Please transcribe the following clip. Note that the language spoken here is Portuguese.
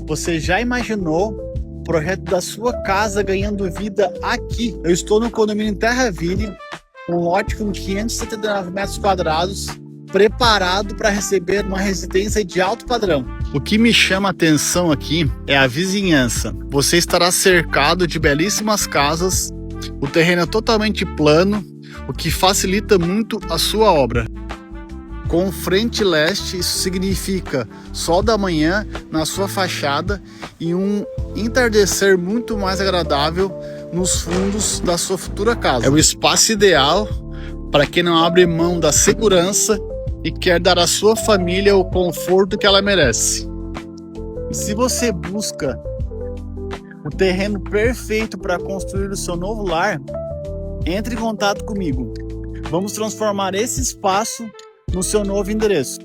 Você já imaginou o projeto da sua casa ganhando vida aqui? Eu estou no condomínio Terraville, um lote com 579 metros quadrados, preparado para receber uma residência de alto padrão. O que me chama a atenção aqui é a vizinhança. Você estará cercado de belíssimas casas, o terreno é totalmente plano, o que facilita muito a sua obra. Com frente leste, isso significa sol da manhã na sua fachada e um entardecer muito mais agradável nos fundos da sua futura casa. É o espaço ideal para quem não abre mão da segurança e quer dar à sua família o conforto que ela merece. E se você busca o terreno perfeito para construir o seu novo lar, entre em contato comigo. Vamos transformar esse espaço no seu novo endereço.